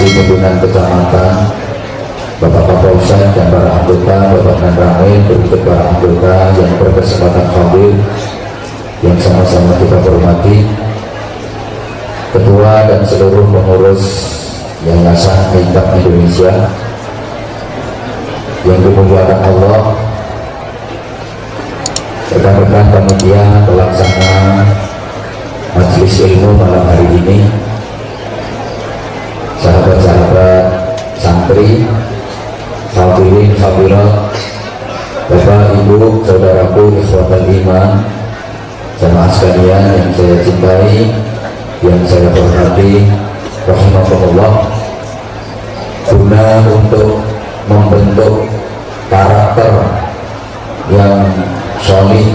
Informasi pimpinan kecamatan, Bapak Kapolsek dan para anggota, Bapak dan Ramil, berikut para anggota yang berkesempatan hadir yang sama-sama kita hormati, Ketua dan seluruh pengurus Yayasan Inkap Indonesia yang dimuliakan Allah, rekan-rekan panitia pelaksana majelis ilmu malam hari ini, sahabat-sahabat santri, hadirin hadirat, Bapak Ibu, saudaraku, ikhwatal iman, jamaah sekalian yang saya cintai, yang saya hormati, rahimakumullah. Guna untuk membentuk karakter yang solid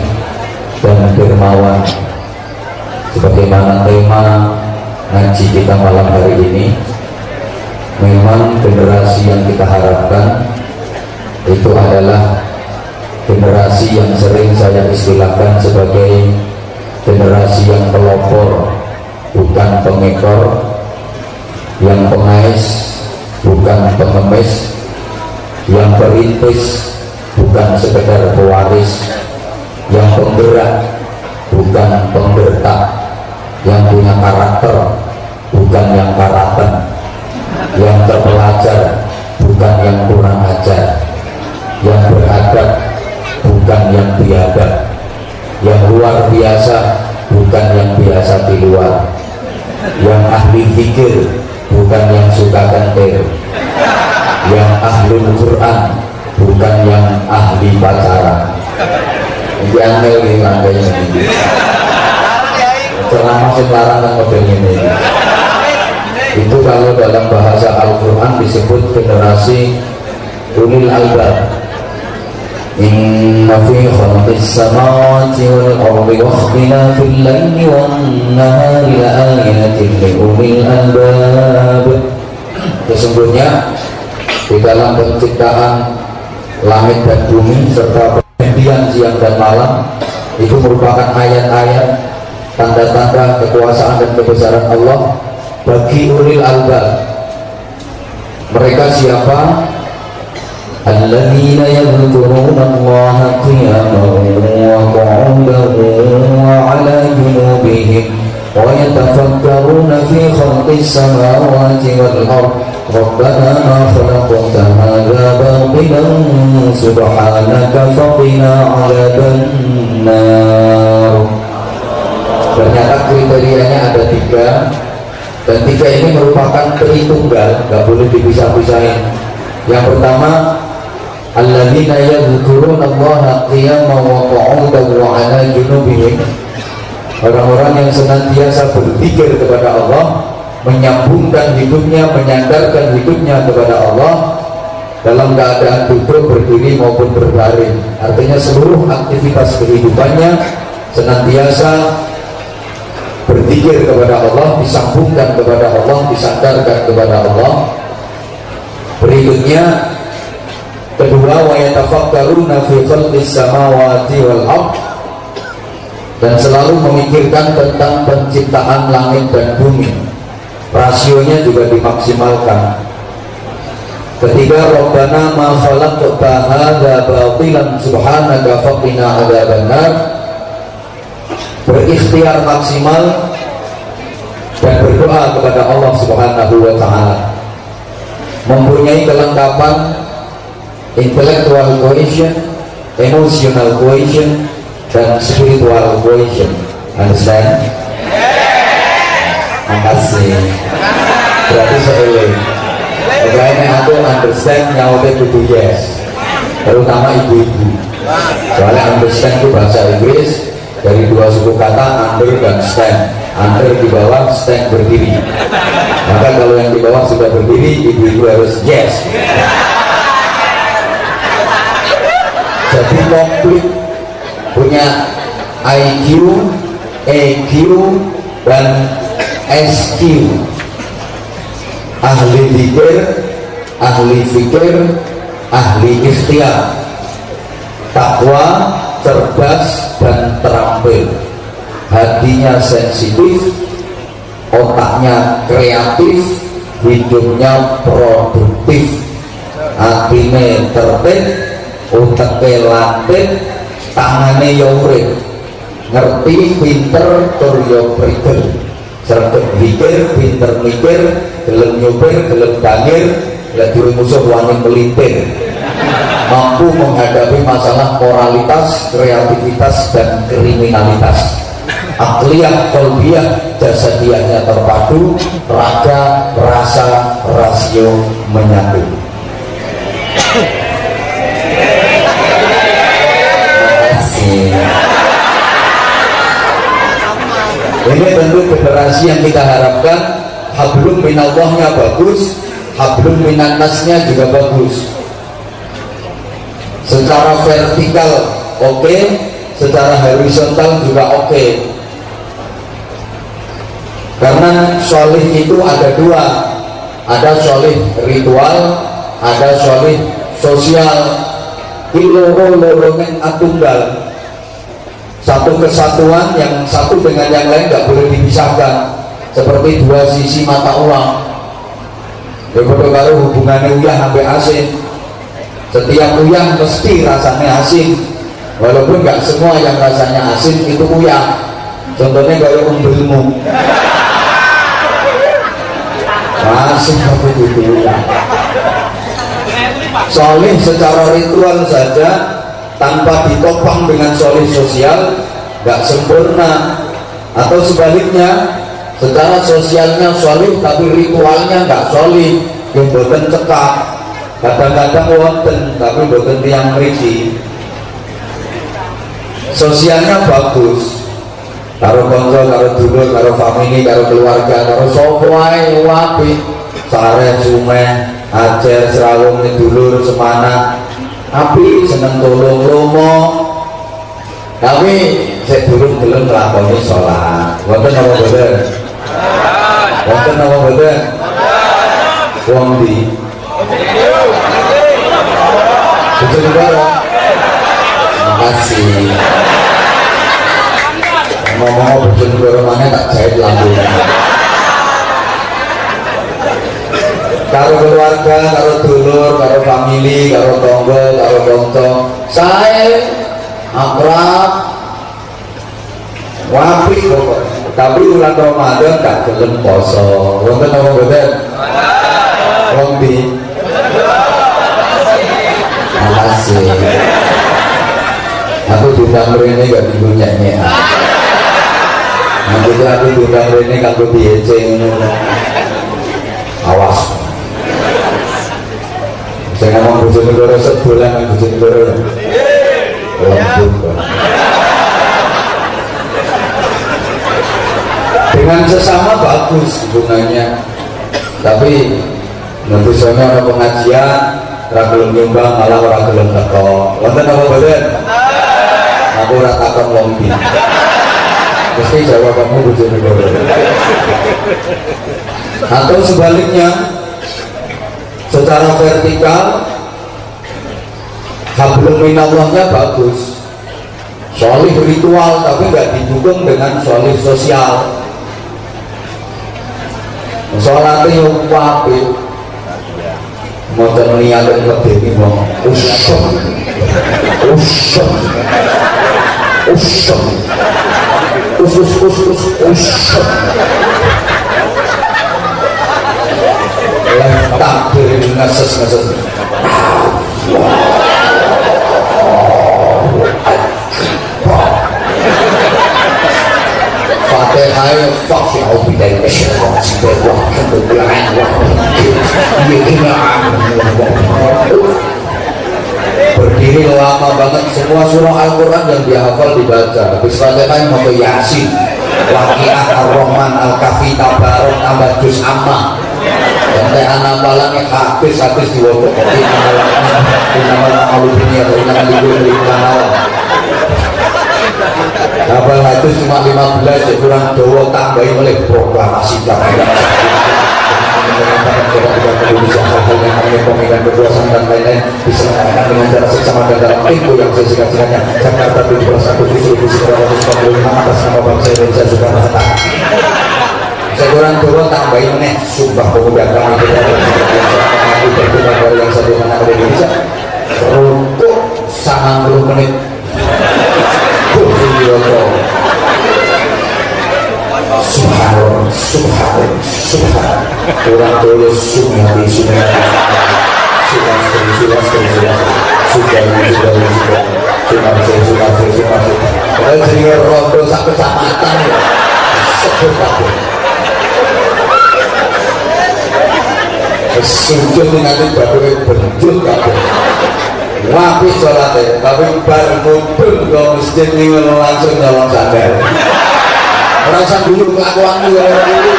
dan dermawan sebagaimana tema ngaji kita malam hari ini, memang generasi yang kita harapkan itu adalah generasi yang sering saya istilahkan sebagai generasi yang pelopor bukan pengekor, yang pengais bukan pengemis, yang perintis bukan sekedar pewaris, yang penggerak bukan penggertak, yang punya karakter bukan yang karaten, yang terpelajar bukan yang kurang ajar, yang beradab bukan yang biadab, yang luar biasa bukan yang biasa di luar, yang ahli zikir bukan yang suka kentir, yang ahli Quran bukan yang ahli pacaran. Ini angel nih makanya ini. Ceramah sing larang kan modelnya ini. Itu kalau dalam bahasa Al-Quran disebut generasi ulil albab. Inna fi khalqis samawati wal ardi wa ikhtilafil laili wan nahari laayatin li ulil albab. Sesungguhnya di dalam penciptaan langit dan bumi serta pergantian siang dan malam itu merupakan ayat-ayat, tanda-tanda kekuasaan dan kebesaran Allah bagi ulil albab. Mereka siapa? Alladzina yadhkuruna Allaha qiyaman wa qu'udan wa 'ala junubihim wa yatafakkaruna fi khalqis samawati wal ardh rabbana ma khalaqta hadza batilan subhanaka faqina 'adzaban nar. Ternyata kriterianya ada 3, dan 3 ini merupakan tritunggal, nggak boleh dipisah-pisahin. Yang pertama, alladzina yadhkuruna Allaha qiyaman wa qu'udan wa 'ala junubihim, orang-orang yang senantiasa berzikir kepada Allah, menyambungkan hidupnya, menyandarkan hidupnya kepada Allah dalam keadaan duduk, berdiri maupun berbaring. Artinya seluruh aktivitas kehidupannya senantiasa berzikir kepada Allah, disambungkan kepada Allah, disandarkan kepada Allah. Berikutnya, kedua, wa yatafakkaruna fi khalqis samawati wal ardh, dan selalu memikirkan tentang penciptaan langit dan bumi. Rasionya juga dimaksimalkan. Ketiga, Rabbana ma khalaqta hadza batilan subhanaka faqina adzaban nar. Berikhtiar maksimal dan berdoa kepada Allah Subhanahu wa ta'ala, mempunyai kelengkapan intellectual cohesion, emotional cohesion, dan spiritual cohesion. Understand? Makasih. Berarti saya ini aku understand nyawa kudu yes, terutama ibu-ibu. Soalnya understand itu bahasa Inggris dari 2 suku kata, under dan stand. Under di bawah, stand berdiri. Maka kalau yang di bawah sudah berdiri, ibu-ibu harus yes. Jadi komplit, punya IQ, EQ, dan SQ. Ahli zikir, ahli fikir, ahli ikhtiar, takwa, cerdas, dan terampil. Hatinya sensitif, otaknya kreatif, hidupnya produktif, atine tertib, uteke latih, tangane yo urip, ngerti, pinter, tur yo prikel, sregep mikir, pinter mikir, gelem nyupir, gelem bangir, lek duwe musuh wani melintir, mampu menghadapi masalah moralitas, kreativitas dan kriminalitas, akliyah, kolbiyah, jasadiahnya terpadu, raga, rasa, rasio menyatu. Makasih. Ini tentu generasi yang kita harapkan hablum minallahnya bagus, hablum minannasnya juga bagus. Secara vertikal oke, secara horizontal juga oke. Karena sholih itu ada dua, ada sholih ritual, ada sholih sosial. Loro-loronen atunggal, satu kesatuan, yang satu dengan yang lain nggak boleh dipisahkan, seperti dua sisi mata uang. Berbeda karo hubungannya uyah sampai asin, setiap uyah mesti rasanya asin, walaupun nggak semua yang rasanya asin itu uyah. Contohnya kayak umbelmu, asin aku gitu. Solih secara ritual saja tanpa ditopang dengan solih sosial nggak sempurna, atau sebaliknya secara sosialnya solih tapi ritualnya nggak solih, yang boten cekak, kadang-kadang wonten tapi boten tiang mriki. Sosialnya bagus, karo konco, karo dulur, karo famili, karo keluarga, karo sapa ae apik, sare sumeh Aceh, Serawung, dulur, semana api, seneng tolong lomo. Tapi saya durung gelem nglakoni sholat. Wonten apa boten? Wonten apa boten? Wong ndi? Bojonegoro. Makasih. Ngomong Bojonegoro mana tak jahit lambung. Karo keluarga, karo dulur, karo famili, karo tonggo, karo konco, saya akrab, wapi pokok. Tapi bulan Ramadan gak gelem poso. Wonten apa boten? Wong ndi? Makasih. Aku diundang rene gak digoncengnya. Nanti aku diundang rene kanggo dieceng ngono. Awas. Saya ngomong Bojonegoro sebulan dengan Bojonegoro lembut. Dengan sesama bagus hubungannya, tapi nanti soalnya ada pengajian ragilum nyumbang malah ragilum teko. Wonten apa boten? Aku ora takon lombi. Mesti jawabanmu Bojonegoro. Atau sebaliknya, secara vertikal hablum minallahnya bagus, sholih ritual tapi nggak didukung dengan sholih sosial. Sholatnya yang apik, mau niat yang lebih ini mau usum takbir ngases Fatihah faksi'u bidai masyarakat sebuah kebetulan berdiri lama banget, semua surah Al-Quran yang dia hafal dibaca. Habis Fatihah mau ke Yasin, Waqiah, Ar-Rahman, Al-Kahfi, Tabarok, tambah juz amma. Sampai anak balangnya habis diwakil. Nama alumni atau nama libur Abang itu cuma 15 ya kurang doa, tambahin oleh proklamasi Indonesia, hal-hal yang namanya pemilihan kekuasaan dan lain-lain diselenggarakan dengan cara seksama dan dalam tempo yang sesingkat-singkatnya. Jakarta 2021 distribusi 245 atas nama bangsa Indonesia Soekarno Hatta. Orang tua tambahin nih, sumpah pemuda kami itu aku bertemu dari yang satu anak dari Indonesia untuk 90 menit. Subhanallah, subhanallah, subhanallah. Orang tua sunnati, sunnati, kalau jadi rondo sak kecamatan sebut kabeh. Sujud nanti baru benjut kabeh. Wapi sholatnya, tapi bar mudun ke masjid ini langsung nyolong sandal. Rasa dulu kelakuanmu ya dulu.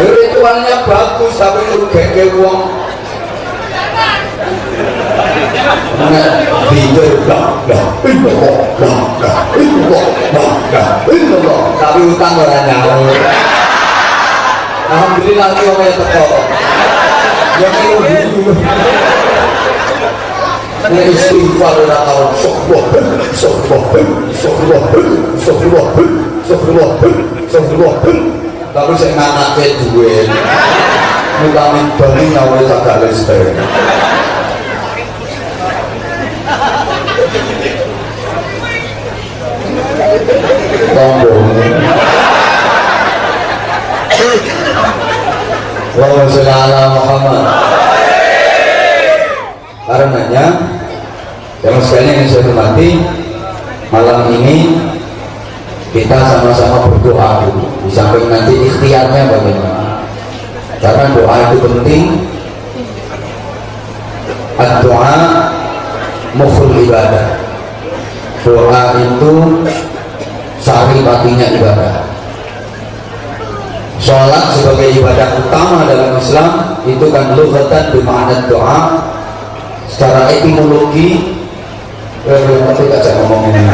Ritualnya bagus tapi lu gek uang. Tapi utang orang nyawa. Alhamdulillah ini orang teko. Yang dulu. Ini istighfar orang tahu sombong. Tapi saya nganaknya duit. Mutami bani nyawanya tak listrik. Tombol. Allahumma sholli ala Muhammad. Karenanya, yang sekalian yang saya hormati, malam ini kita sama-sama berdoa dulu. Di samping nanti ikhtiarnya bagaimana? Karena doa itu penting. Doa mukhul ibadah. Doa itu saripatinya ibadah. Sholat sebagai ibadah utama dalam Islam itu kan lughatan bermakna doa. Secara etimologi, nanti gak saya ngomongin.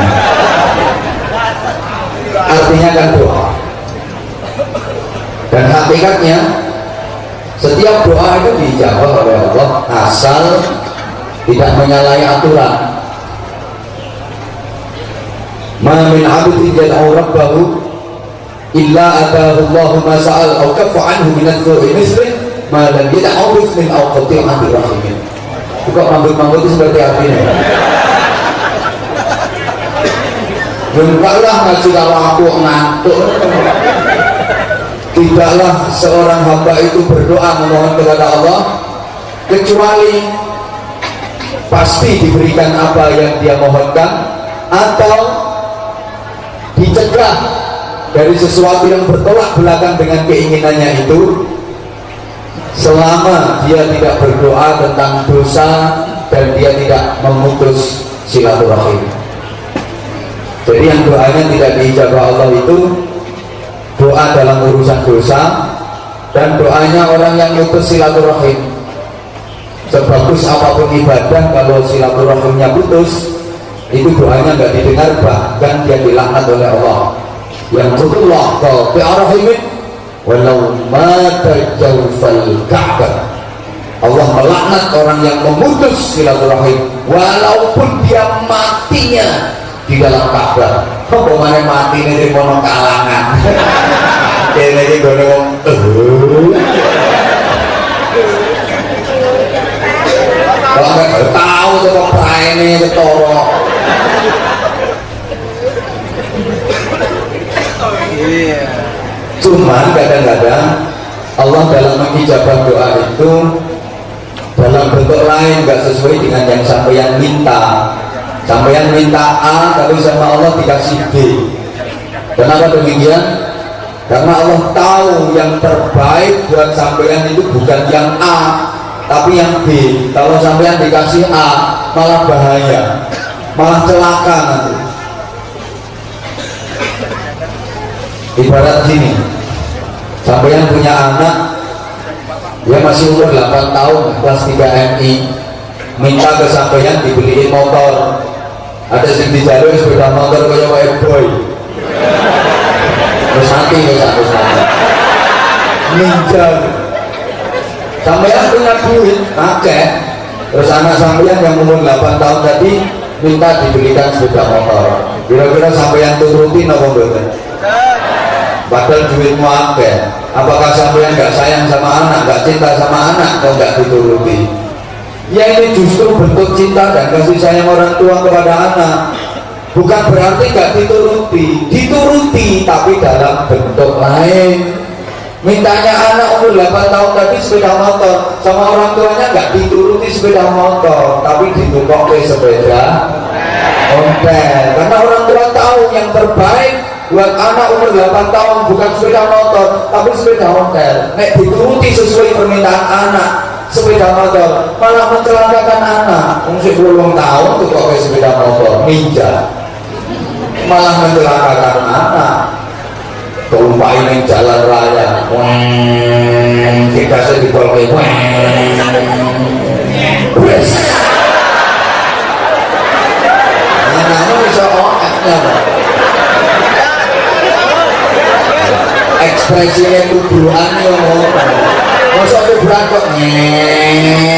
Artinya kan doa. Dan hakikatnya setiap doa itu dijawab oleh Allah asal tidak menyalahi aturan. Ma min 'abdin yad'u rabbahu illa atahu Allahu ma sa'al aw kaffa 'anhu min adh-dhu'i misli ma lam yad'u bismin aw qati'ati rahimin. Kok mambut-mambut itu seperti artinya? Enggaklah ngaji kalau aku ngantuk. Tidaklah seorang hamba itu berdoa memohon kepada Allah kecuali pasti diberikan apa yang dia mohonkan atau dicegah dari sesuatu yang bertolak belakang dengan keinginannya itu selama dia tidak berdoa tentang dosa dan dia tidak memutus silaturahim. Jadi yang doanya tidak diijabah Allah itu doa dalam urusan dosa dan doanya orang yang mutus silaturahim. Sebagus apapun ibadah, kalau silaturahimnya putus, itu doanya nggak didengar, bahkan dia dilaknat oleh Allah. Yang kutullah qati'arahimin walau mata jawfal ka'bah. Allah melaknat orang yang memutus silaturahim walaupun dia matinya di dalam Ka'bah. Apa mana mati ini di mono kalangan. Kene iki gone wong kalau nggak tahu tuh praene ketara. Cuman kadang-kadang Allah dalam mengijabah doa itu dalam bentuk lain, nggak sesuai dengan yang sampeyan minta. Sampeyan minta A tapi sama Allah dikasih B. Kenapa demikian? Karena Allah tahu yang terbaik buat sampeyan itu bukan yang A tapi yang B. Kalau sampeyan dikasih A malah bahaya, malah celaka nanti. Ibarat gini, sampeyan punya anak, dia masih umur 8 tahun, kelas 3 MI, minta ke sampeyan dibeliin motor. Ada yang dijalur sepeda motor kayak white boy, terus nanti ninja. Sampeyan punya duit, pakai. Terus anak sampeyan yang umur 8 tahun tadi minta dibelikan sepeda motor. Kira-kira sampeyan turutin apa enggak? padahal duitmu akeh. Apakah sampean nggak sayang sama anak, nggak cinta sama anak, kau nggak dituruti? Ya ini justru bentuk cinta dan kasih sayang orang tua kepada anak. Bukan berarti nggak dituruti tapi dalam bentuk lain. Mintanya anak umur 8 tahun tadi sepeda motor, sama orang tuanya nggak dituruti sepeda motor, tapi dituruti sepeda ontel. Karena orang tua tahu yang terbaik buat anak umur 8 tahun bukan sepeda motor, tapi sepeda ontel. Nek dituruti sesuai permintaan anak, sepeda motor malah mencelakakan anak. Umur 10 tahun tuh kok sepeda motor ninja, malah mencelakakan anak. Tumpahin yang jalan raya, kita sedih boleh, anaknya bisa otaknya, ekspresinya kuburan yang ngomong, masa kuburan kok ngencuk,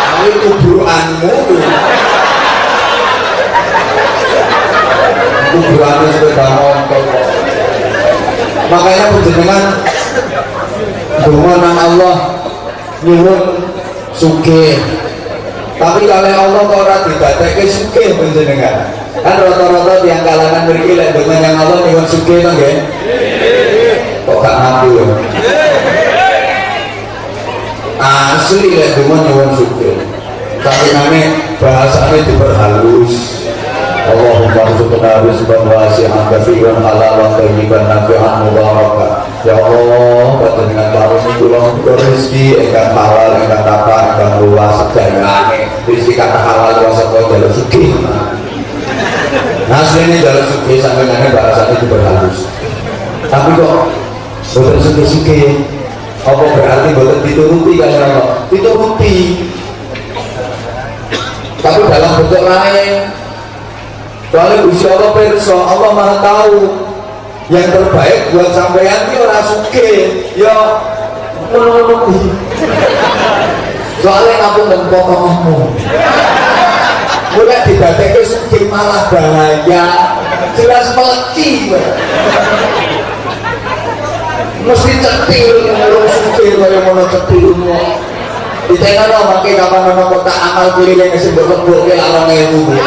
tapi kuburanmu kuburannya sepeda motor. Makanya penjenengan donga nang Allah nyuwun sugih, tapi kalau Allah kok ora didadekke sugih penjenengan. Kan rata-rata tiang kalangan mriki lek donga nang Allah nyuwun sugih to nggih. Kok gak ngaku ya? Asli lek donga nyuwun sugih. Tapi nane bahasane diperhalus. Allahumma rzuqna rizqan wasi'an katsiran halalan thayyiban nafi'an mubarakan. Ya Allah, panjenengan paringi kula rezeki ingkang halal, ingkang kathah, ingkang luas sedayane. Rezeki kata halal kuasa kok jalur sugih. Asline jalur sugih sampeyan bahasane diperhalus. Tapi kok boten sugih-sugih. Apa berarti boten dituruti kan Allah? Dituruti. Tapi dalam bentuk lain. Kalau Gusti Allah pirsa, Allah Maha tahu yang terbaik buat sampeyan ki ora sugih, ya ngono kuwi. Soale aku nang pokokmu. Mulai didadekke sugih malah bahaya. Jelas meleci. Mesti cetil ngono sugih kaya ngono cetilmu. Ditengok mangke kapan ana kotak amal keliling sing mbok lebokke lawang ilmu.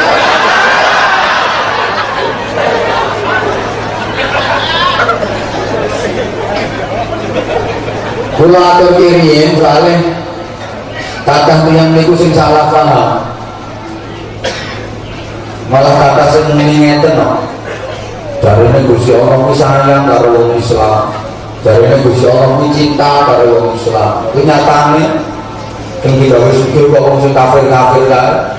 Kula atur kiriin soalnya kata yang niku sing salah paham, malah kata sing ngeten no. Jarine Gusti Allah ku sayang karo wong Islam, jarine Gusti Allah ku cinta karo wong Islam. Kenyataane sing digawe sugih kok wong sing kafir-kafir kan,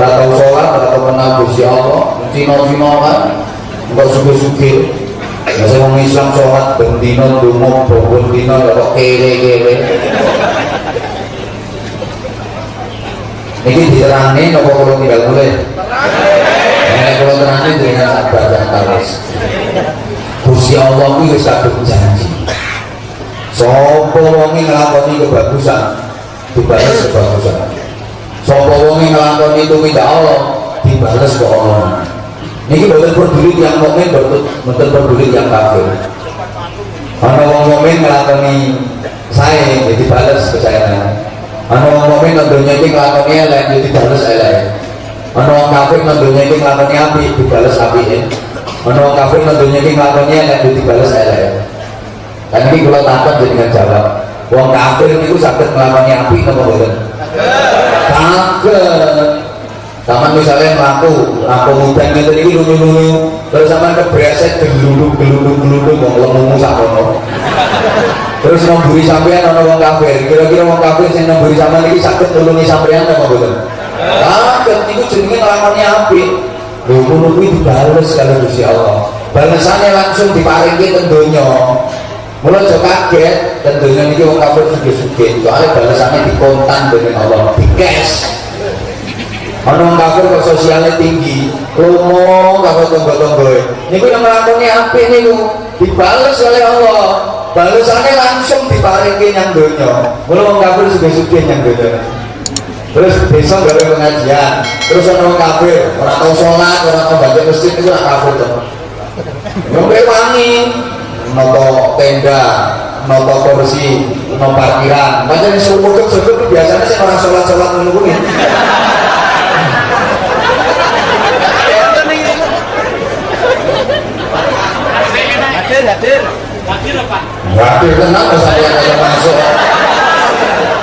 ora tau salat, ora tau kenal Gusti Allah, cino-cino kan, kok sugih-sugih. Masa orang Islam sholat bendino, dungo, bobon dino, kok kere-kere. Ini diterangin, apa kalau tidak boleh? Kalau terangin dengan sabar dan tawas. Gusti Allah itu bisa berjanji. Sopo wongi ngelakoni kebagusan, dibalas kebagusan. Sopo wongi ngelakoni itu tidak Allah, dibalas ke Allah. Ini betul peduli yang mukmin, betul peduli yang kafir. Ana wong mukmin nglakoni sae jadi balas ke saya. Ana wong mukmin nang donya iki nglakoni elek jadi balas elek. Ana wong kafir nang donya iki nglakoni apik dibalas apike. Ana wong kafir nang donya iki nglakoni elek jadi balas elek. Kan iki kula takon jenengan jawab. Wong kafir niku saged nglakoni apik napa mboten? Saged. Sama misalnya melaku hutan gitu ini lulu-lulu terus sama kebreset geluduk-geluduk mau lemu sakono terus nomburi sampean ono wong kafir, kira-kira wong kafir sing nomburi sampean iki saged nulungi sampean apa mboten? Saged niku jenenge nglakoni apik. Lho ngono kuwi dibales karo Gusti Allah. Balesane langsung diparingke teng donya. Mula aja kaget teng donya niki wong kafir sugih-sugih, soalnya balesane dikontan dening Allah, dikes. Orang kafir kok sosialnya tinggi, lomo kafir tonggo-tonggo. Niku yang melakoni apik niku dibales oleh Allah. Balesannya langsung diparingke nyang donya. Mula wong kafir sugih-sugih nyang donya. Terus besok gawe pengajian, terus orang kafir, orang tahu sholat, orang tahu baca masjid itu orang kafir tuh. Ngombe wangi, noto tenda, noto kursi, noto parkiran. Macam ini suruh biasanya sih orang sholat menunggu. Hadir kenapa saya kalau masuk?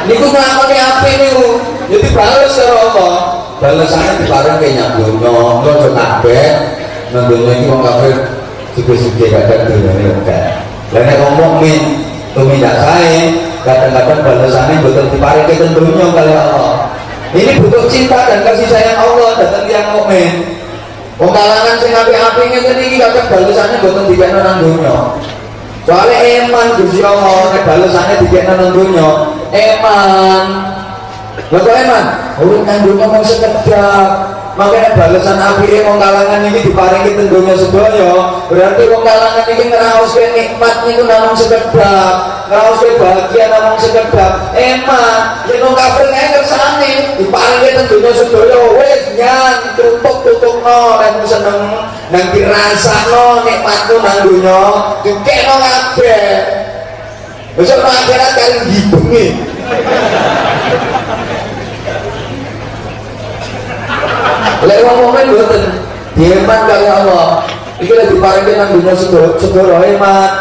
Niku ngelakoni api niku, jadi balas karo apa? Balasannya dibareng kayak nyambungnya, lo kabeh, nambungnya ini orang kafir suka-suka kadang dunia enggak. Lainnya ngomong tumindak saya, kadang-kadang balasannya betul dibareng kayak tentunya kali Allah. Ini butuh cinta dan kasih sayang Allah datang yang mukmin. Pengkalangan sing api-apinya ini kadang balasannya betul dikena nang dunia. Soalnya eman Gusti Allah, balasannya dikena nang dunia. Eman. Lho eman, urip nang dunia mau sekedap. Makanya balasan api wong kalangan ini diparingi teng donya sedaya. Berarti wong kalangan ini ngraoske nikmat niku namung sekedap, ngraoske bahagia namung sekedap. Eman, yen wong kafir kae kersane diparingi teng donya sedaya wis nyan tutup-tutupno nek seneng nang dirasakno nikmatku nang donya, dikekno kabeh. Besok akhirat kali dibengi. Lek wong mukmin mboten dieman kali Allah. Iki lek diparingi nang dunya segoro eman.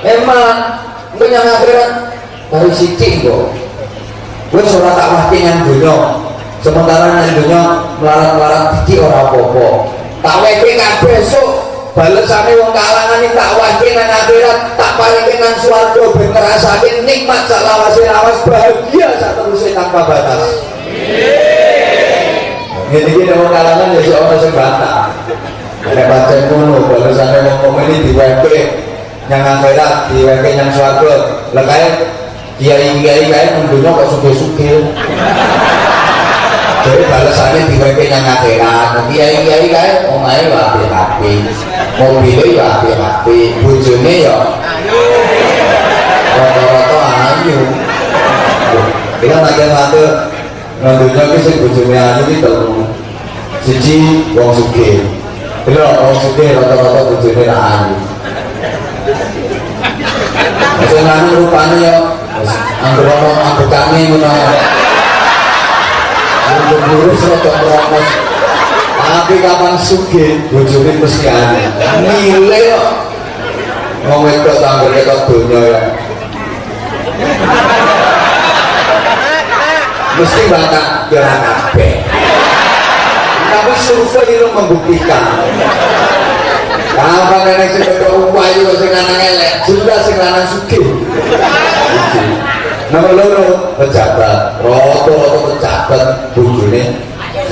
Engko nyang akhirat dari sithik kok. Wis ora tak wahke nang dunya. Sementara nang dunya melarat-melarat iki ora apa-apa. Tak weke kabeh esuk balesane wong kalangan iki tak wahke nang akhirat, tak paringi nang swarga ben ngrasake nikmat sak lawas bahagia sak teruse tanpa batas. Gini-gini wong kalangan ya si orang sing bantah. Nek pancen ngono balesane wong mukmin iki diweke nyang akhirat, diweke nyang swarga. Lah kae kiai-kiai kae mendunya kok sugih-sugih. Jadi balesane diweke nyang akhirat. Kiai-kiai kae omahe wae apik-apik, mobile ya apik-apik, bojone ya rata-rata ayu. Kita matur nandunya ki sing bojone ayu ki telu. Siji wong sugih. Lho wong sugih rata-rata bojone ra ayu. Sing lanang rupane ya anggere ono ambekane ngono. Untuk burus rada meromos. Tapi kapan sugih bojone mesti ayu. Nile kok. Wong wedok anggere ketok donya ya. Mesti bakal jalan kabeh. Tapi survei itu membuktikan. Apa nenek sing kok uwayu sing lanang elek, jelas sing lanang sugih. Nomor loro pejabat, rata-rata pejabat bojone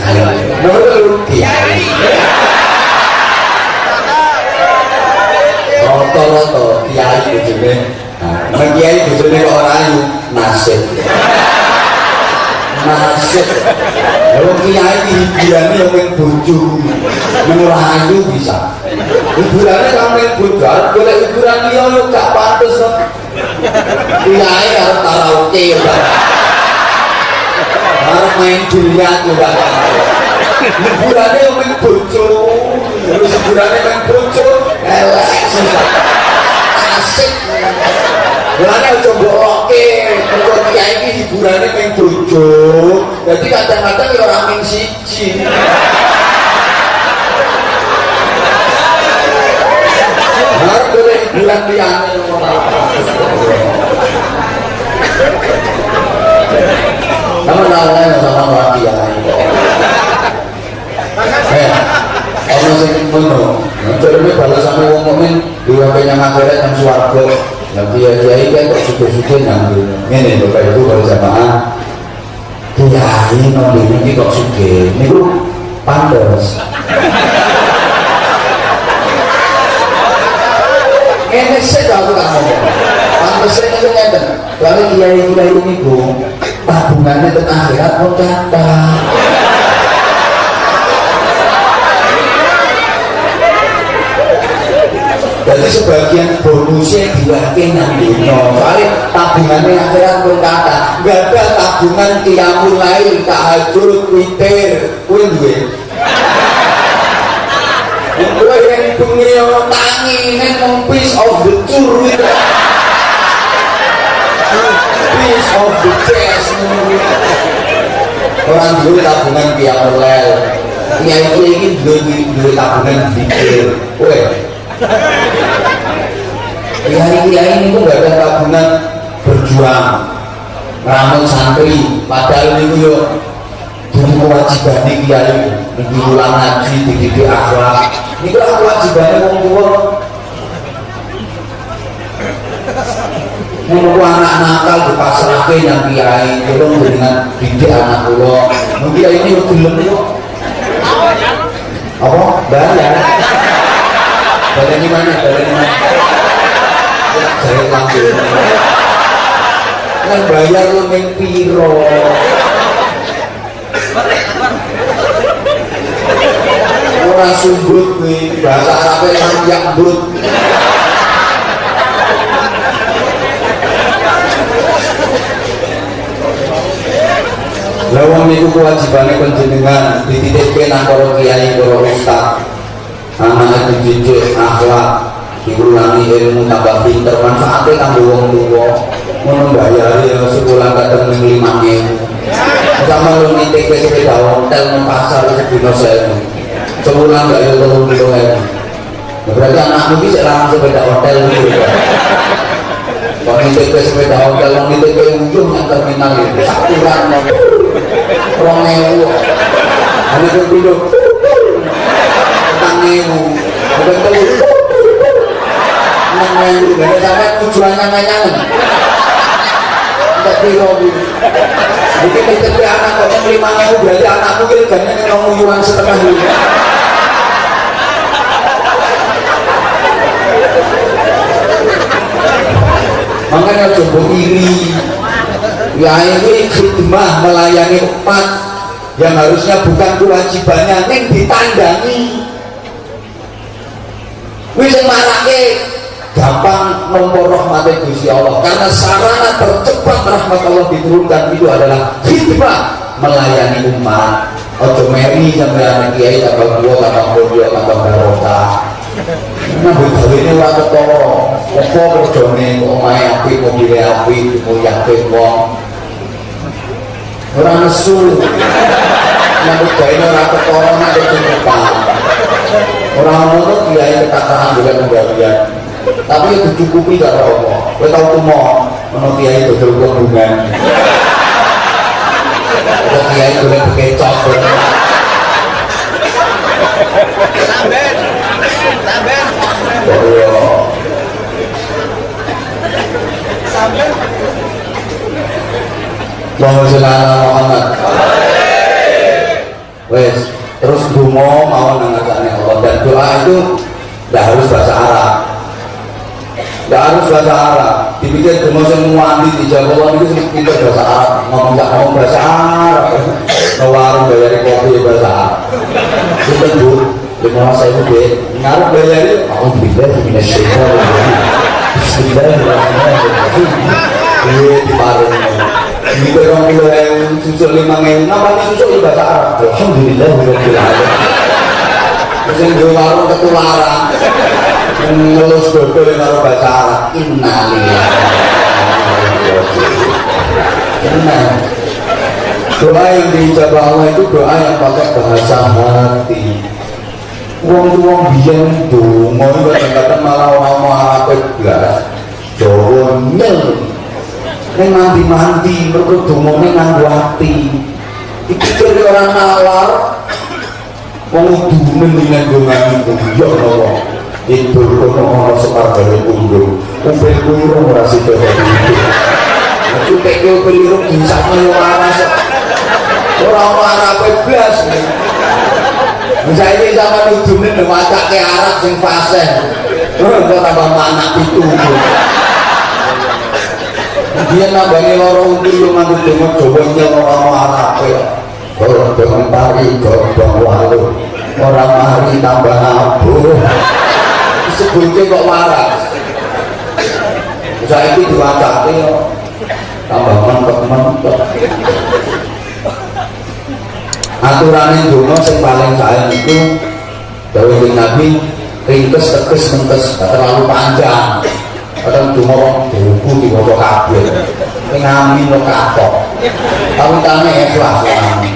ayu. Nomor telu kiai. Rata-rata kiai bojone. Nah, kiai bojone kok ora ayu, nasib. Nasib. Kalau kiai hiburannya yang main bojo, melayu bisa. Hiburannya kan main bojo, boleh hiburan dia lu gak pantas loh. Kiai harus karaoke, harus main biliar juga. Hiburannya yang main bojo, terus hiburannya main bojo, elek susah. Asik. Mulane aja mbok roke, mergo kiai iki hiburane ping bojo. Dadi kadang-kadang ya ora ming siji. Harus boleh hiburan liyane ora. Sama lawan sama orang kiai. Ono sing ngono. Jadi balasane wong mukmin diwepe nang akhirat nang swarga. Lah kiai kan kok suka-suka nang ngene Bapak Ibu kalau jamaah. Kiai nang iki kok suka. Niku pantes. Ini sih aku tak ngomong. Pantes niku ngeten. Kalau kiai-kiai niku tabungannya teng akhirat mau kathah. Jadi sebagian bonusnya diwakil nang dunia. Soalnya tabungannya akhirat pun kata nggak ada tabungan qiyamul lail, tahajud, witir, kuwi duwe. Kuwi yang bengi orang tangi ini mau piece of the tour piece of the chest orang dulu tabungan biar lel ya itu ingin dulu tabungan pikir weh kiai-kiai ini tuh gak ada tabungan berjuang ngeramun santri padahal itu yuk jadi kewajiban di kiai ini ulang ngaji, dididik akhlak ini kan kewajibannya orang tua menunggu anak nakal dipasrahkan yang kiai tolong dengan didik anak pulau mungkin ini udah gelem itu apa? bayar di mana? Jari lanjut kan bayar lu main piro orang sumbut nih bahasa Arabnya sanjak but lawang itu kewajibannya penjenengan dititipkan antara kiai para ustaz anak dididik akhlak diulangi ilmu tambah pinter manfaatnya kanggo wong tuwa ngono mbayari ya sebulan kadang 5.000 sama lu nitik ke sepeda hotel nang pasar sedina 1.000 sebulan gak ya 30.000 berarti anakmu bisa langsung sepeda hotel gitu kok nitik ke sepeda hotel kok nitik ke ujung yang terminal itu sakuran 2.000 hanya itu duduk 4.000 bukan telur nang gak sampai tujuannya nyanyangan tidak dirobi mungkin itu anak kok yang 5.000 berarti anakmu kira ganya ngomong setengah ini makanya coba iri ya ini khidmah melayani umat yang harusnya bukan kewajibannya yang ditandangi wis marake gampang nomor rahmat Gusti Allah karena sarana tercepat rahmat Allah diturunkan itu adalah khidmah melayani umat ojo meri sampai anak kiai tambah dua tambah bodoh tambah barokah nah betul ini orang ketoro apa kerjone omahe api mobil api mau yakin wong orang nesu nyambut gawe orang ketoro nek kecukupan orang ngono kiai ketakaan juga kembalian tapi itu dicukupi karo Allah kowe tau tumo ono kiai dodol hubungan ono kiai golek bekecok samben Allahumma sholli ala Muhammad wes terus dungo mau nangakane Allah dan doa itu tidak harus bahasa Arab tidak harus bahasa Arab dipikir dungo semua di Jawa itu pintar bahasa Arab ngomong bahasa Arab warung bayar kopi bahasa Arab itu bu lima saya itu ngarep bayar aku tidak punya syaitan bismillahirrahmanirrahim iya diparing ini berong kilo yang susul 5.000 namanya susul di bahasa Arab alhamdulillah terus yang di warung ketularan ngelus dodol yang harus bahasa Arab innalillah doa yang diijabah Allah itu doa yang pakai bahasa hati wong biyen donga iku kadang malah ora Arab blas Jawa nyel ning mandi mergo dongane nganggo ati iki kira ora nalar wong kudu mendingan dongan itu yo nopo itu kono ana semar gawe pundung kuping kurung ora sida itu tekyo pelirung disakno yo waras ora Arab blas misalnya sama nujumnya ngewacak ke Arab yang fasih kok tambah anak itu dia nambahnya lorong untuk yang nganggut dengan jawanya orang Arab orang pari gobang walu orang mari tambah abu sebutnya kok waras misalnya itu diwacaknya tambah mentok aturan yang dulu yang paling sayang itu dari Nabi ringkes teges mentes terlalu panjang kadang cuma buku di bawah kabel ngamin lo kapok tapi tangannya ikhlas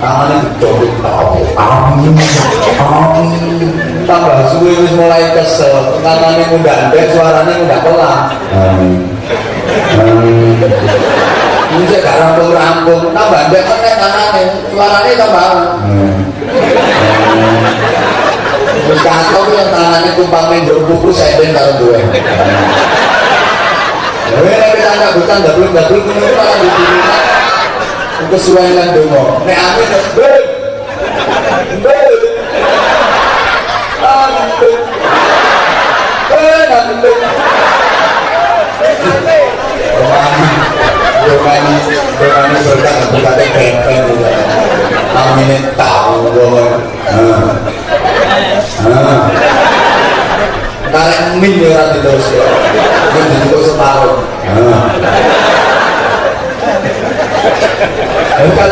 tangannya dicoba tau amin tambah suwe wis mulai kesel tangannya mudah ndek suaranya mudah pelan ini saya gak rampung-rampung tambah ndek kan tangannya suaranya tambah terus kacau yang tangannya tumpang menjur buku saya dan taruh gue kita nggak bukan double ini malah dipilih kesuaian demo nek amin Romani berkat berkatnya keren juga amin tahu tarik min ya nanti terus ya ini cukup separuh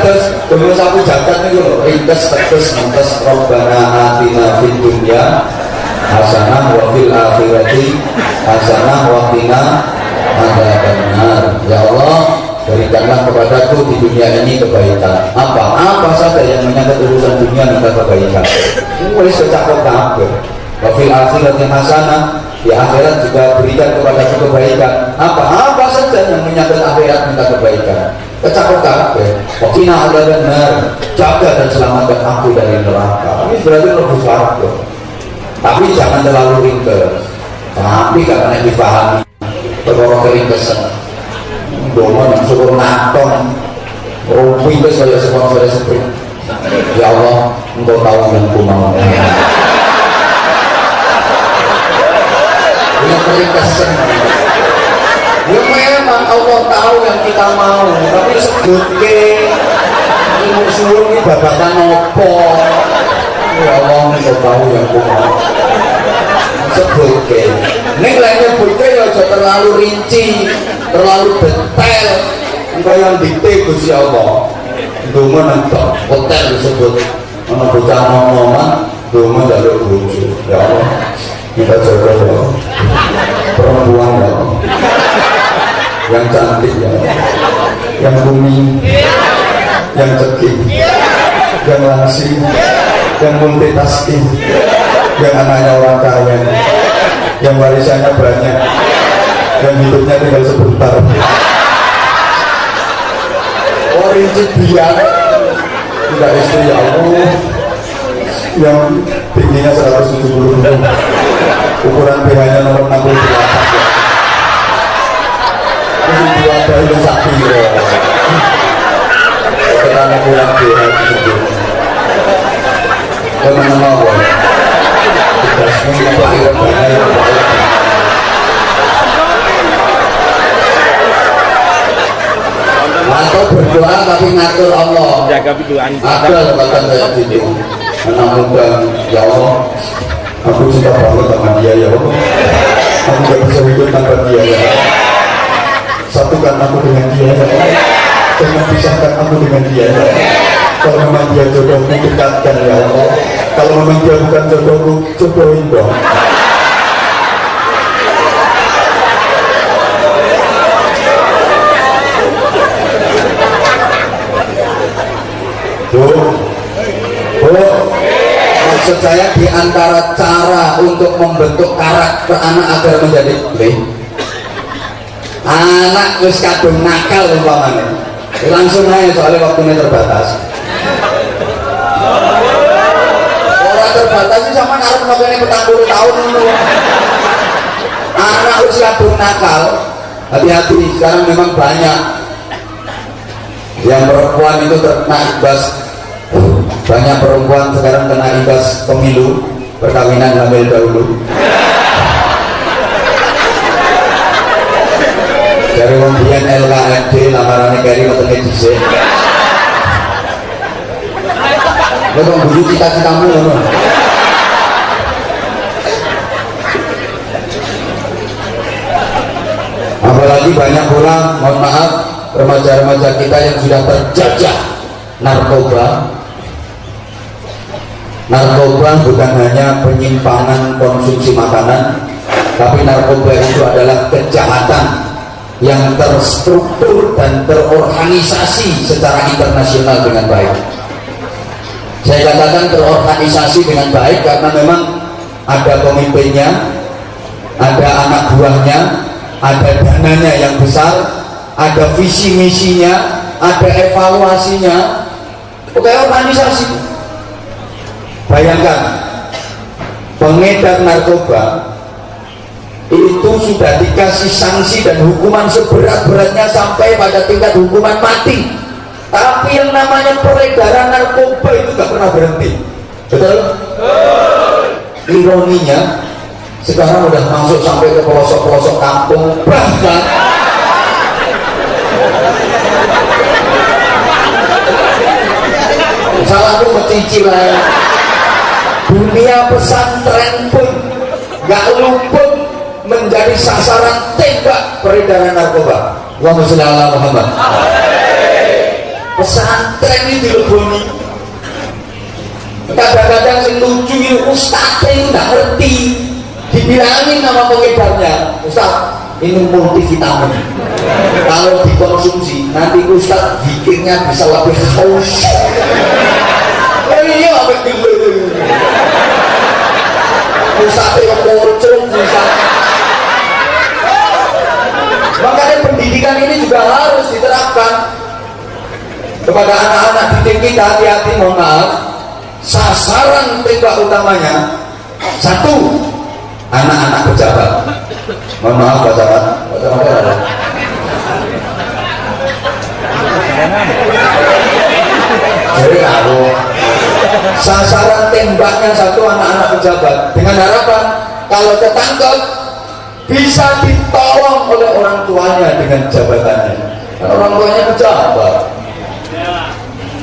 terus terus aku jagat nih loh ringkes teges mentes robbana atina fid dunya hasanah wa fil akhirati hasanah wa qina adzabannar. Ya Allah, berikanlah kepadaku di dunia ini kebaikan apa saja yang menyangkut urusan dunia minta kebaikan mulai secakap kabeh wa fil akhirati hasanah, di akhirat juga berikan kepadaku kebaikan apa saja yang menyangkut akhirat minta kebaikan kecakap kabeh wa qina adzabannar, jaga dan selamatkan aku dari neraka. Ini berarti lebih swarga tapi jangan terlalu ringkes tapi karena dipahami perkara keringkesan domo yang syukur naton rumpi ke saya sponsor seperti ya Allah engkau tahu yang ku mau yang keringkesan ya memang Allah tahu yang kita mau tapi sebutke ilmu suruh ini babakan opo ya Allah engkau tahu yang ku mau sebutke ini lainnya sebutke ya terlalu rinci terlalu detail engkau yang dikte Gusti Allah donga nentok hotel disebut ana bocah ngomongan donga njaluk bojo ya Allah kita jodoh ya perempuan ya yang cantik ya yang bumi yang cekik yang langsing yang multitasking yang anaknya orang kaya yang warisannya banyak dan hidupnya tinggal sebentar rinci biar tidak istri ya Allah yang tingginya 170 ukuran BH nya nomor 68 ini dua bayi sapi karena kurang BH tersebut kemana mau tugas mengelakkan bahaya atau berdoa tapi ngatur Allah jaga biduan ada kata saya gitu anak muda ya Allah aku cinta banget sama dia ya Allah aku gak bisa hidup tanpa dia ya satukan aku dengan dia ya jangan pisahkan aku dengan dia ya kalau memang dia jodohku dekatkan ya Allah kalau memang dia bukan jodohku jodohin dong maksud saya diantara cara untuk membentuk karakter anak agar menjadi anak wis kadung nakal umpamanya langsung aja soalnya waktunya terbatas orang terbatas sih sama harus makanya 40 tahun dulu anak wis kadung nakal hati-hati sekarang memang banyak yang perempuan itu terkena imbas banyak perempuan sekarang kena imbas pemilu perkawinan hamil dahulu dari pembian LKMD lamarannya kari ketemu disik lo kok bulu cita-citamu loh apalagi banyak pula mohon maaf remaja-remaja kita yang sudah terjajah narkoba narkoba bukan hanya penyimpangan konsumsi makanan, tapi narkoba itu adalah kejahatan yang terstruktur dan terorganisasi secara internasional dengan baik. Saya katakan terorganisasi dengan baik karena memang ada pemimpinnya, ada anak buahnya, ada dananya yang besar, ada visi misinya, ada evaluasinya. Oke, organisasi. Bayangkan, pengedar narkoba itu sudah dikasih sanksi dan hukuman seberat-beratnya sampai pada tingkat hukuman mati, tapi yang namanya peredaran narkoba itu gak pernah berhenti. Betul? Ironinya sekarang udah masuk sampai ke pelosok-pelosok kampung, bahkan salah satu pecicilan dunia pesantren pun gak luput menjadi sasaran tembak peredaran narkoba. Allahumma sholli ala Muhammad. Pesantren ini dileboni. Kadang-kadang yang lucu itu ustadz itu nggak ngerti, dibilangin nama pengedarnya, ustadz ini multivitamin, kalau dikonsumsi nanti ustadz pikirnya bisa lebih haus. Ini apa gitu? Ustadz yang muncul bisa. Makanya pendidikan ini juga harus diterapkan kepada anak-anak didik kita. Hati-hati, mohon maaf, sasaran tembak utamanya satu, anak-anak pejabat. Mohon maaf pejabat jadi kalau sasaran tembaknya satu, anak-anak pejabat, dengan harapan kalau ketangkep bisa ditolong oleh orang tuanya dengan jabatannya. Karena orang tuanya pejabat,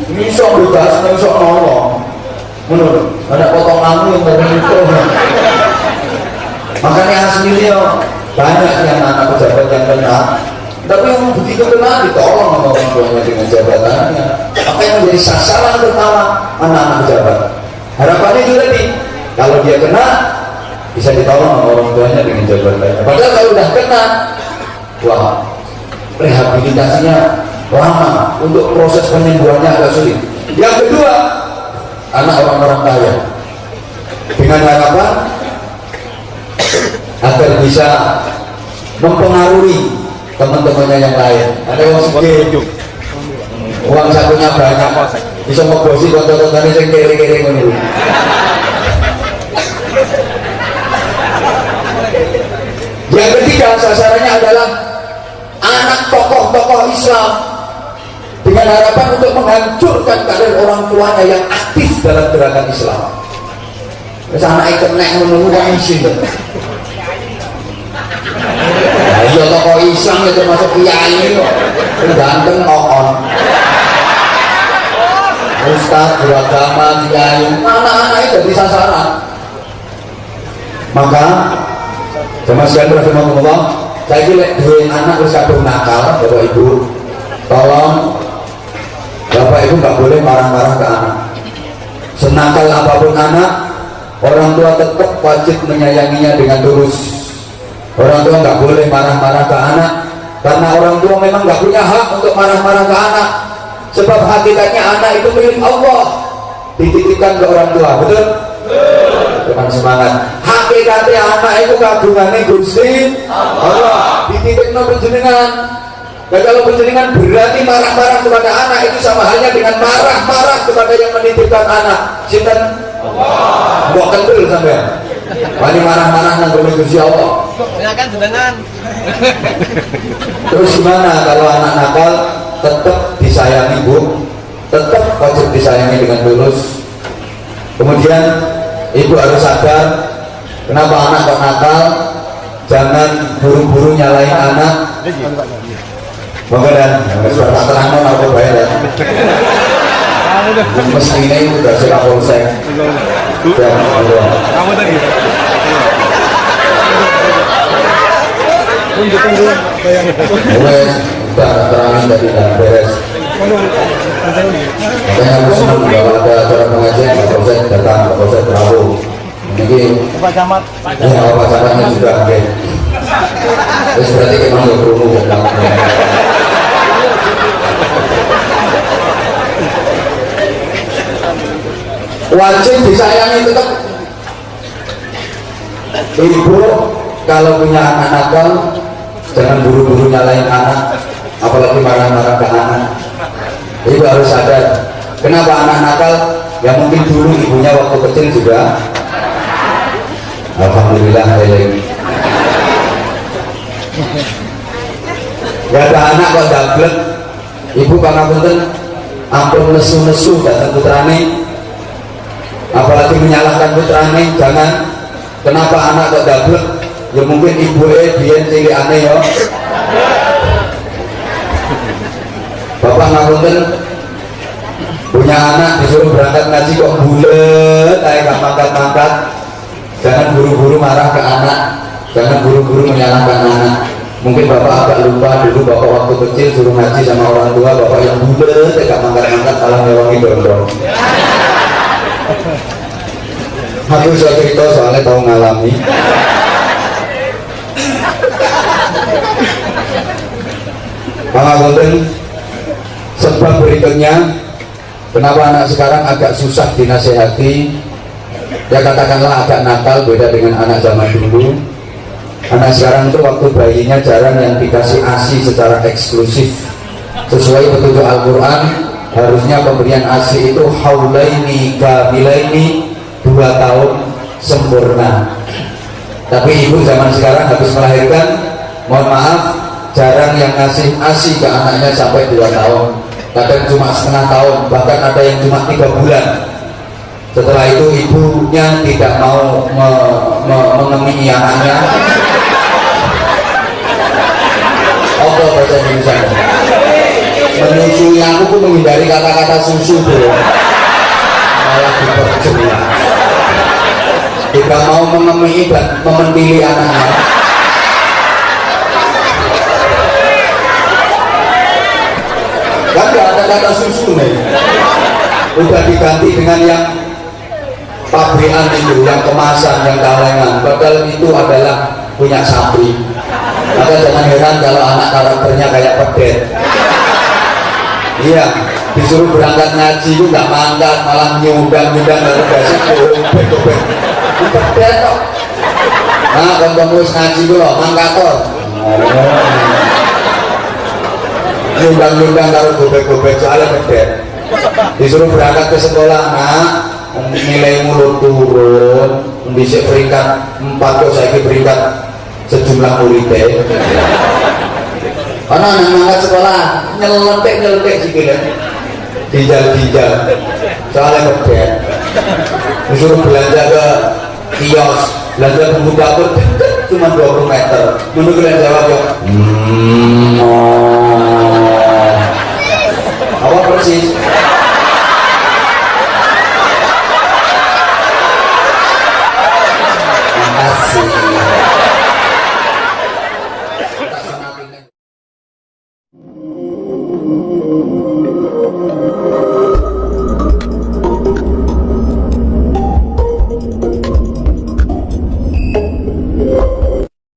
ini sok bebas, ini sok nolong. Menurut ada potonganmu yang terbentuk. Makanya aslinya banyak yang anak pejabat yang kena, tapi yang begitu kena ditolong sama orang tuanya dengan jabatannya. Makanya menjadi sasaran pertama anak-anak pejabat. Harapannya juga nih, kalau dia kena bisa ditolong sama orang tuanya dengan jabatannya. Padahal kalau udah kena, wah, rehabilitasinya lama, untuk proses penyembuhannya agak sulit. Yang kedua, anak orang-orang kaya, dengan harapan agar bisa mempengaruhi teman-temannya yang lain. Ada yang sedih, uang satunya banyak, bisa membosi konten-kontennya yang kere-kere menurut. Yang ketiga, sasarannya adalah anak tokoh-tokoh Islam, dengan harapan untuk menghancurkan kader orang tuanya yang aktif dalam gerakan Islam. Terus anak kena menunggu yang isi. Nah, iya tokoh Islam itu termasuk kiai kok, ganteng kokon. Ustadz beragama, kiai, anak-anak itu jadi sasaran. Maka jemaah sekalian rahimakumullah, saya kira dua anak harus kadung nakal, Bapak Ibu, tolong Bapak Ibu nggak boleh marah-marah ke anak. Senakal apapun anak, orang tua tetap wajib menyayanginya dengan tulus. Orang tua nggak boleh marah-marah ke anak, karena orang tua memang nggak punya hak untuk marah-marah ke anak. Sebab hakikatnya anak itu milik Allah, dititipkan ke orang tua, betul? Teman semangat. Hakikatnya anak itu kagungannya Gusti Allah, dititipkan ke jenengan. Dan kalau penjaringan berarti marah-marah kepada anak, itu sama halnya dengan marah-marah kepada yang menitipkan anak. Sinten? Allah. Mbok kentul sampean. Wani marah-marah nang Gusti Allah. Silakan jenengan. Terus gimana kalau anak nakal? Tetap disayangi, Bu. Tetap wajib disayangi dengan tulus. Kemudian ibu harus sadar kenapa anak kok nakal. Jangan buru-buru nyalain anak. Maka dan suara terang aku bayar ya. Mestinya itu sudah sudah polsek. Dan kamu tadi. Mulai sudah terangin dari beres. Makanya aku senang kalau ada acara pengajian Pak Polsek datang, Pak Polsek Prabu ini Pak Camat ya Pak Camatnya juga oke. Terus berarti memang ya perlu wajib disayangi tetap. Ibu kalau punya anak nakal jangan buru-buru nyalain anak, apalagi marah-marah ke anak. Ibu harus sadar kenapa anak nakal yang mungkin dulu ibunya waktu kecil juga alhamdulillah lagi gak ada anak kok dablek. Ibu pangapunten ampun nesu-nesu datang putrane, apalagi menyalahkan putrane. Jangan. Kenapa anak kok dablek? Ya mungkin ibu biyen cilik aneh ya. Bapak ngapunten punya anak disuruh berangkat ngaji kok bulet kayak gak mangkat-mangkat. Jangan buru-buru marah ke anak, jangan buru-buru menyalahkan anak. Mungkin bapak agak lupa dulu bapak waktu kecil suruh ngaji sama orang tua, bapak yang bulet gak mangkat-mangkat malah ngewangi dondong. Aku bisa cerita soalnya tahu ngalami. Pangapunten, sebab berikutnya kenapa anak sekarang agak susah dinasehati, ya katakanlah agak nakal, beda dengan anak zaman dulu. Anak sekarang itu waktu bayinya jarang yang dikasih ASI secara eksklusif. Sesuai petunjuk Al-Quran, harusnya pemberian ASI itu haulaini kamilaini, 2 tahun sempurna. Tapi ibu zaman sekarang habis melahirkan, mohon maaf, jarang yang ngasih ASI ke anaknya sampai 2 tahun. Kadang cuma setengah tahun, bahkan ada yang cuma 3 bulan. Setelah itu ibunya tidak mau mengemini anaknya. Apa bahasa Indonesia? Menyusui aku pun menghindari kata-kata susu bro. Malah diperjelas. Tidak mau mengemini dan mementili anaknya. Kan gak ada kata susu nih. Udah diganti dengan yang pabrikan itu, yang kemasan, yang kalengan. Padahal itu adalah punya sapi. Maka jangan heran kalau anak karakternya kayak pedet. Iya, disuruh berangkat ngaji itu nggak mangkat, malah nyundang-nyundang dari dasi gobek-gobek. Pedet kok. Nah, kalau ngaji itu loh, mangkator. Nyundang-nyundang kalau gobek-gobek soalnya pedet. Disuruh berangkat ke sekolah, nak nilai mulut turun, bisa peringkat 4 kok saya peringkat sejumlah muridnya. Karena anak-anak sekolah nyeletek sikilnya, dijal-dijal, soalnya pedet. Disuruh belanja ke kios, belanja bumbu dapur cuma 20 meter. Dulu kalian jawab ya,